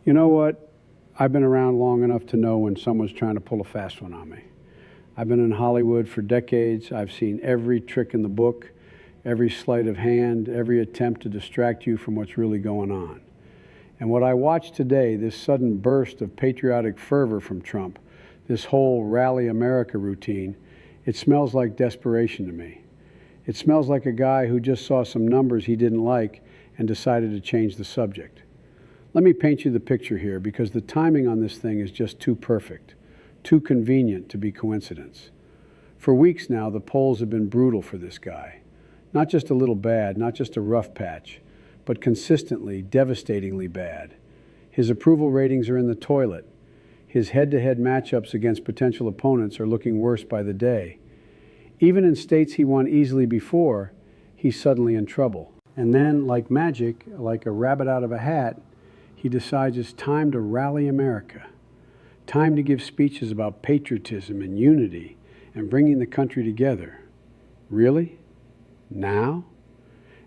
You know what? I've been around long enough to know when someone's trying to pull a fast one on me. I've been in Hollywood for decades. I've seen every trick in the book, every sleight of hand, every attempt to distract you from what's really going on. And what I watched today, this sudden burst of patriotic fervor from Trump, this whole Rally America routine, it smells like desperation to me. It smells like a guy who just saw some numbers he didn't like and decided to change the subject. Let me paint you the picture here, because the timing on this thing is just too perfect, too convenient to be coincidence. For weeks now, the polls have been brutal for this guy. Not just a little bad, not just a rough patch, but consistently, devastatingly bad. His approval ratings are in the toilet. His head-to-head matchups against potential opponents are looking worse by the day. Even in states he won easily before, he's suddenly in trouble. And then, like magic, like a rabbit out of a hat, he decides it's time to rally America. Time to give speeches about patriotism and unity and bringing the country together. Really? Now?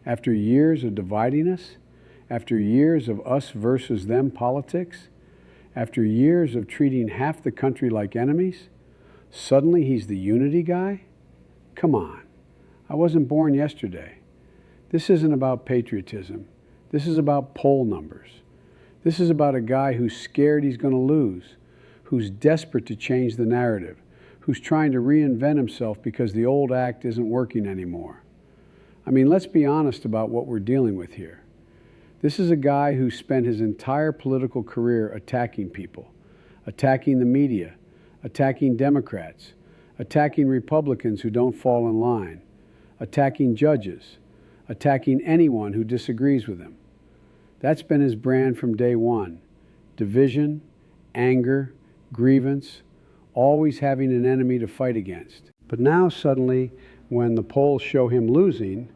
After years of dividing us? After years of us versus them politics? After years of treating half the country like enemies? Suddenly he's the unity guy? Come on. I wasn't born yesterday. This isn't about patriotism. This is about poll numbers. This is about a guy who's scared he's going to lose, who's desperate to change the narrative, who's trying to reinvent himself because the old act isn't working anymore. I mean, let's be honest about what we're dealing with here. This is a guy who spent his entire political career attacking people, attacking the media, attacking Democrats, attacking Republicans who don't fall in line, attacking judges, attacking anyone who disagrees with him. That's been his brand from day one. Division, anger, grievance, always having an enemy to fight against. But now suddenly, when the polls show him losing,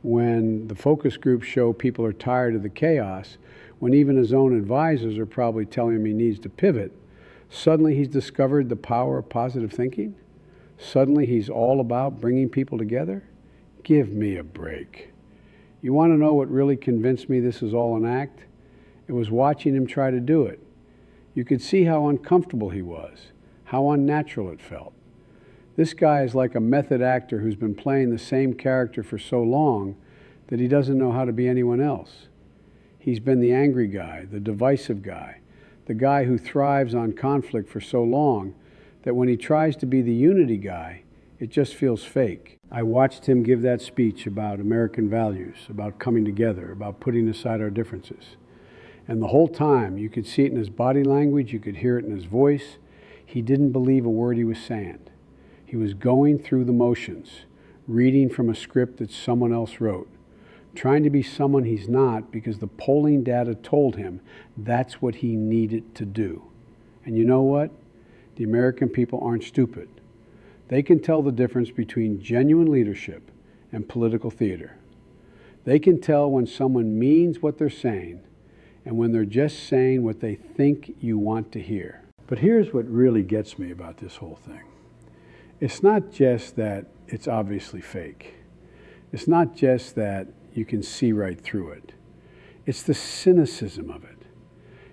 when the focus groups show people are tired of the chaos, when even his own advisors are probably telling him he needs to pivot, suddenly he's discovered the power of positive thinking? Suddenly he's all about bringing people together? Give me a break. You want to know what really convinced me this is all an act? It was watching him try to do it. You could see how uncomfortable he was, how unnatural it felt. This guy is like a method actor who's been playing the same character for so long that he doesn't know how to be anyone else. He's been the angry guy, the divisive guy, the guy who thrives on conflict for so long that when he tries to be the unity guy, it just feels fake. I watched him give that speech about American values, about coming together, about putting aside our differences. And the whole time, you could see it in his body language, you could hear it in his voice. He didn't believe a word he was saying. He was going through the motions, reading from a script that someone else wrote, trying to be someone he's not because the polling data told him that's what he needed to do. And you know what? The American people aren't stupid. They can tell the difference between genuine leadership and political theater. They can tell when someone means what they're saying and when they're just saying what they think you want to hear. But here's what really gets me about this whole thing. It's not just that it's obviously fake. It's not just that you can see right through it. It's the cynicism of it.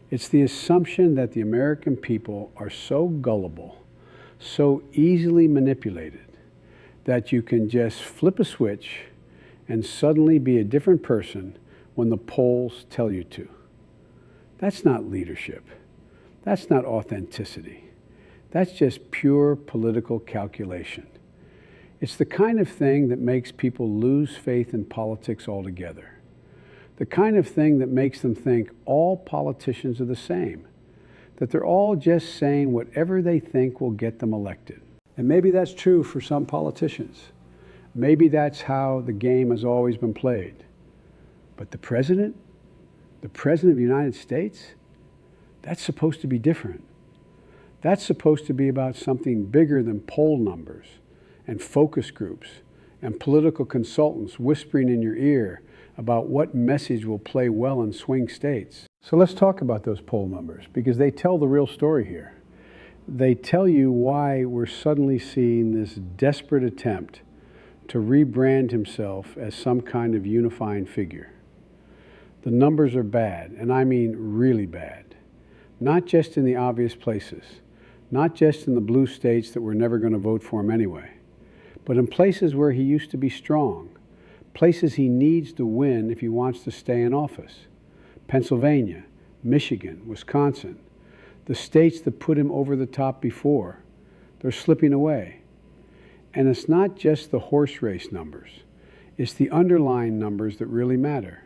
It's the assumption that the American people are so gullible, so easily manipulated, that you can just flip a switch and suddenly be a different person when the polls tell you to. That's not leadership. That's not authenticity. That's just pure political calculation. It's the kind of thing that makes people lose faith in politics altogether. The kind of thing that makes them think all politicians are the same, that they're all just saying whatever they think will get them elected. And maybe that's true for some politicians. Maybe that's how the game has always been played. But the President of the United States, that's supposed to be different. That's supposed to be about something bigger than poll numbers and focus groups and political consultants whispering in your ear about what message will play well in swing states. So let's talk about those poll numbers, because they tell the real story here. They tell you why we're suddenly seeing this desperate attempt to rebrand himself as some kind of unifying figure. The numbers are bad, and I mean really bad. not just in the obvious places, not just in the blue states that were never going to vote for him anyway, but in places where he used to be strong, places he needs to win if he wants to stay in office. Pennsylvania, Michigan, Wisconsin, the states that put him over the top before, they're slipping away. And it's not just the horse race numbers, it's the underlying numbers that really matter.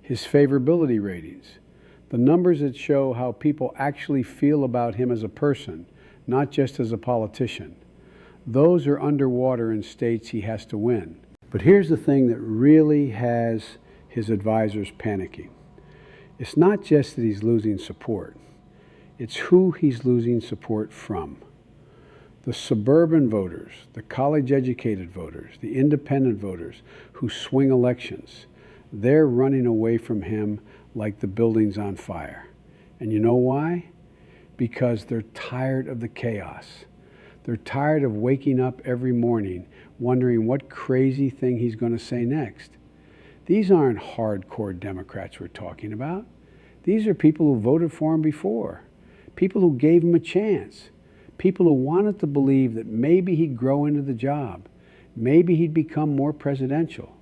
His favorability ratings, the numbers that show how people actually feel about him as a person, not just as a politician. Those are underwater in states he has to win. But here's the thing that really has his advisors panicking. It's not just that he's losing support, it's who he's losing support from. The suburban voters, the college-educated voters, the independent voters who swing elections, they're running away from him like the building's on fire. And you know why? Because they're tired of the chaos. They're tired of waking up every morning wondering what crazy thing he's going to say next. These aren't hardcore Democrats we're talking about. These are people who voted for him before, people who gave him a chance, people who wanted to believe that maybe he'd grow into the job, maybe he'd become more presidential.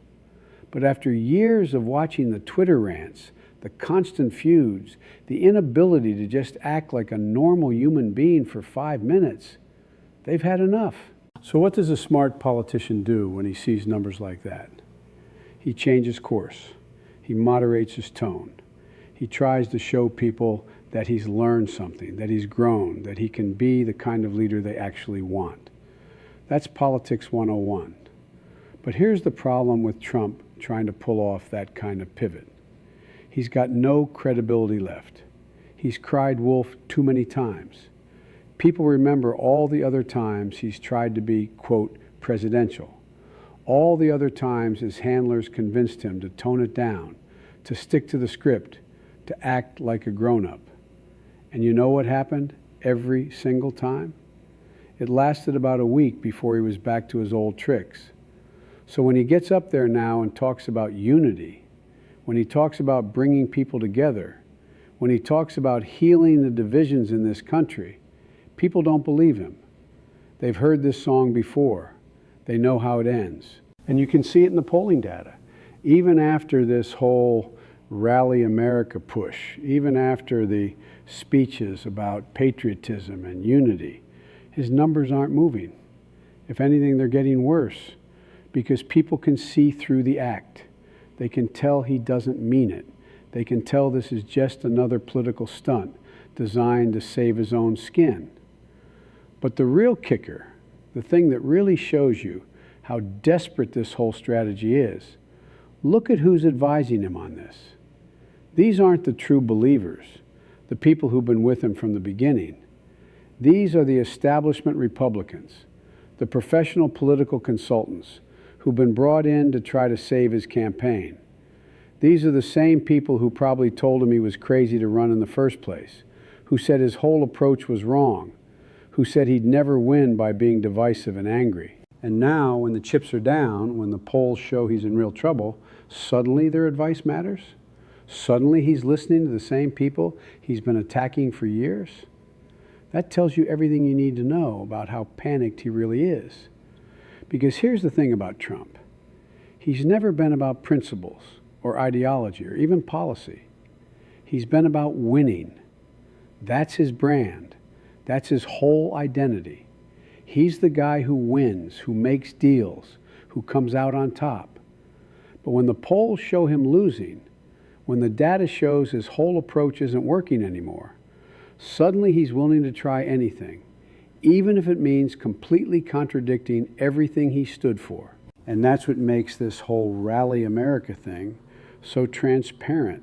But after years of watching the Twitter rants, the constant feuds, the inability to just act like a normal human being for 5 minutes, they've had enough. So what does a smart politician do when he sees numbers like that? He changes course. He moderates his tone. He tries to show people that he's learned something, that he's grown, that he can be the kind of leader they actually want. That's politics 101. But here's the problem with Trump trying to pull off that kind of pivot. He's got no credibility left. He's cried wolf too many times. People remember all the other times he's tried to be, quote, presidential. All the other times his handlers convinced him to tone it down, to stick to the script, to act like a grown-up. And you know what happened every single time? It lasted about a week before he was back to his old tricks. So when he gets up there now and talks about unity, when he talks about bringing people together, when he talks about healing the divisions in this country, people don't believe him. They've heard this song before. They know how it ends. And you can see it in the polling data. Even after this whole Rally America push, even after the speeches about patriotism and unity, his numbers aren't moving. If anything, they're getting worse because people can see through the act. They can tell he doesn't mean it. They can tell this is just another political stunt designed to save his own skin. But the real kicker, the thing that really shows you how desperate this whole strategy is, look at who's advising him on this. These aren't the true believers, the people who've been with him from the beginning. These are the establishment Republicans, the professional political consultants who've been brought in to try to save his campaign. These are the same people who probably told him he was crazy to run in the first place, who said his whole approach was wrong, who said he'd never win by being divisive and angry. And now, when the chips are down, when the polls show he's in real trouble, suddenly their advice matters? Suddenly he's listening to the same people he's been attacking for years? That tells you everything you need to know about how panicked he really is. Because here's the thing about Trump. He's never been about principles or ideology or even policy. He's been about winning. That's his brand. That's his whole identity. He's the guy who wins, who makes deals, who comes out on top. But when the polls show him losing, when the data shows his whole approach isn't working anymore, suddenly he's willing to try anything, even if it means completely contradicting everything he stood for. And that's what makes this whole Rally America thing so transparent,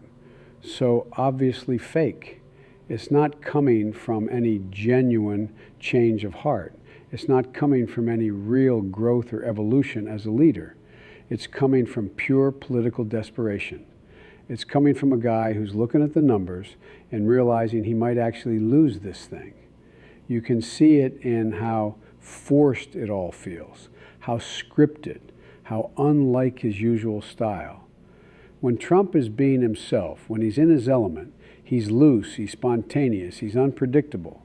so obviously fake. It's not coming from any genuine change of heart. It's not coming from any real growth or evolution as a leader. It's coming from pure political desperation. It's coming from a guy who's looking at the numbers and realizing he might actually lose this thing. You can see it in how forced it all feels, how scripted, how unlike his usual style. When Trump is being himself, when he's in his element, He's loose, he's spontaneous, he's unpredictable.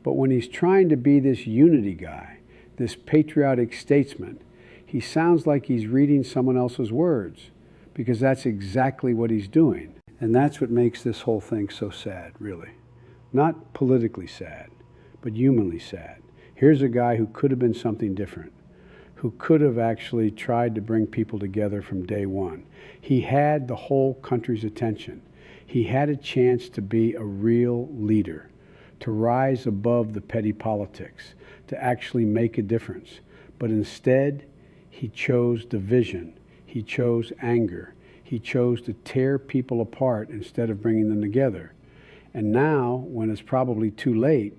But when he's trying to be this unity guy, this patriotic statesman, he sounds like he's reading someone else's words, because that's exactly what he's doing. And that's what makes this whole thing so sad, really. Not politically sad, but humanly sad. Here's a guy who could have been something different, who could have actually tried to bring people together from day one. He had the whole country's attention. He had a chance to be a real leader, to rise above the petty politics, to actually make a difference. But instead, he chose division. He chose anger. He chose to tear people apart instead of bringing them together. And now, when it's probably too late,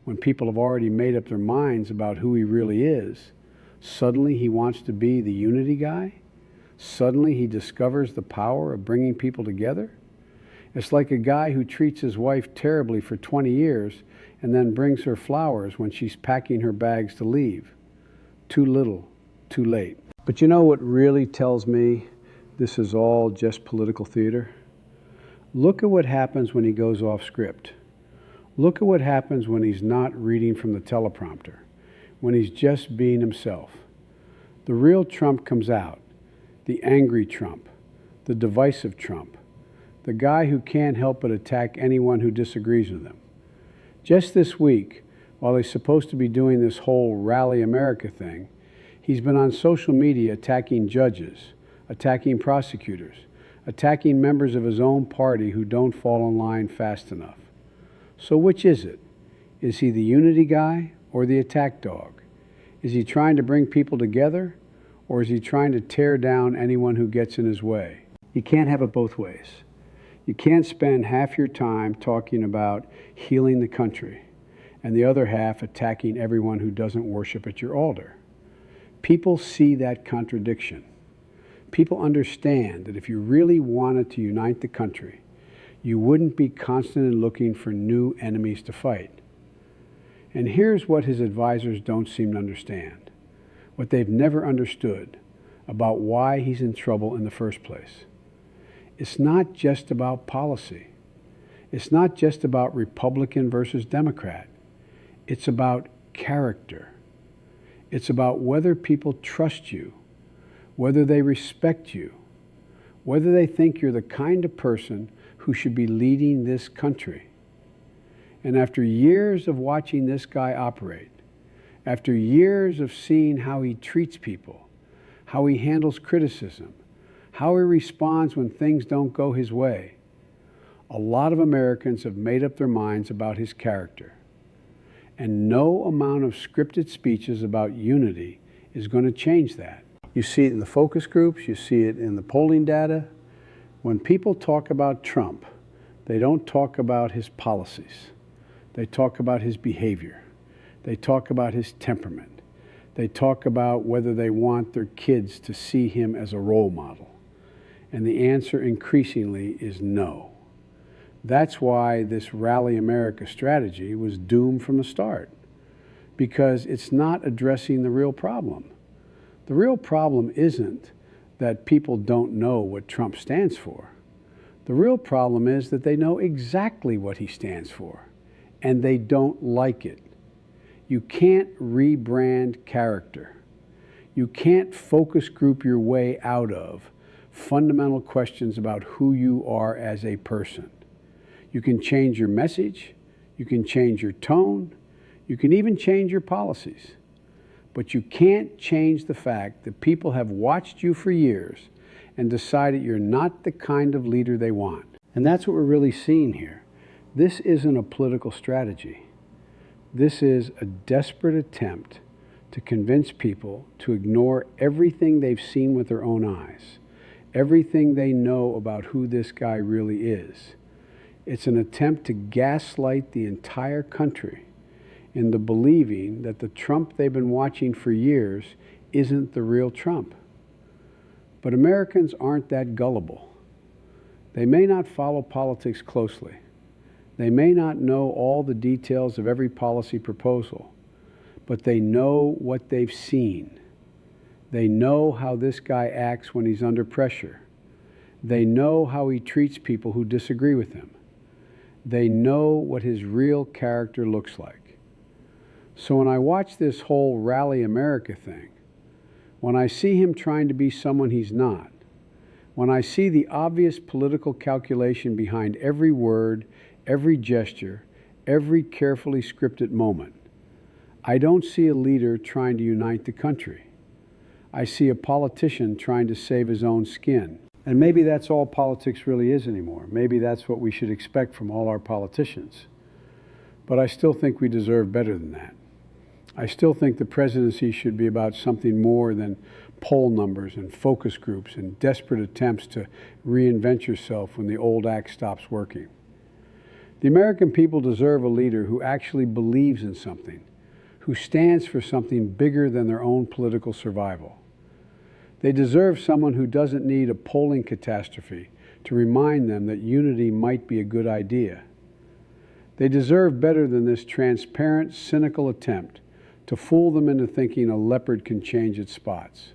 when people have already made up their minds about who he really is, suddenly he wants to be the unity guy? Suddenly he discovers the power of bringing people together? It's like a guy who treats his wife terribly for 20 years and then brings her flowers when she's packing her bags to leave. Too little, too late. But you know what really tells me this is all just political theater? Look at what happens when he goes off script. Look at what happens when he's not reading from the teleprompter, when he's just being himself. The real Trump comes out, the angry Trump, the divisive Trump, the guy who can't help but attack anyone who disagrees with him. Just this week, while he's supposed to be doing this whole Rally America thing, he's been on social media attacking judges, attacking prosecutors, attacking members of his own party who don't fall in line fast enough. So which is it? Is he the unity guy or the attack dog? Is he trying to bring people together, or is he trying to tear down anyone who gets in his way? You can't have it both ways. You can't spend half your time talking about healing the country and the other half attacking everyone who doesn't worship at your altar. People see that contradiction. People understand that if you really wanted to unite the country, you wouldn't be constantly looking for new enemies to fight. And here's what his advisors don't seem to understand, what they've never understood about why he's in trouble in the first place. It's not just about policy. It's not just about Republican versus Democrat. It's about character. It's about whether people trust you, whether they respect you, whether they think you're the kind of person who should be leading this country. And after years of watching this guy operate, after years of seeing how he treats people, how he handles criticism, how he responds when things don't go his way, a lot of Americans have made up their minds about his character. And no amount of scripted speeches about unity is going to change that. You see it in the focus groups, you see it in the polling data. When people talk about Trump, they don't talk about his policies. They talk about his behavior. They talk about his temperament. They talk about whether they want their kids to see him as a role model. And the answer increasingly is no. That's why this Rally America strategy was doomed from the start, because it's not addressing the real problem. The real problem isn't that people don't know what Trump stands for. The real problem is that they know exactly what he stands for, and they don't like it. You can't rebrand character. You can't focus group your way out of fundamental questions about who you are as a person. You can change your message, you can change your tone, you can even change your policies. But you can't change the fact that people have watched you for years and decided you're not the kind of leader they want. And that's what we're really seeing here. This isn't a political strategy. This is a desperate attempt to convince people to ignore everything they've seen with their own eyes, everything they know about who this guy really is. It's an attempt to gaslight the entire country into believing that the Trump they've been watching for years isn't the real Trump. But Americans aren't that gullible. They may not follow politics closely. They may not know all the details of every policy proposal, but they know what they've seen. They know how this guy acts when he's under pressure. They know how he treats people who disagree with him. They know what his real character looks like. So when I watch this whole Rally America thing, when I see him trying to be someone he's not, when I see the obvious political calculation behind every word, every gesture, every carefully scripted moment, I don't see a leader trying to unite the country. I see a politician trying to save his own skin. And maybe that's all politics really is anymore. Maybe that's what we should expect from all our politicians. But I still think we deserve better than that. I still think the presidency should be about something more than poll numbers and focus groups and desperate attempts to reinvent yourself when the old act stops working. The American people deserve a leader who actually believes in something, who stands for something bigger than their own political survival. They deserve someone who doesn't need a polling catastrophe to remind them that unity might be a good idea. They deserve better than this transparent, cynical attempt to fool them into thinking a leopard can change its spots.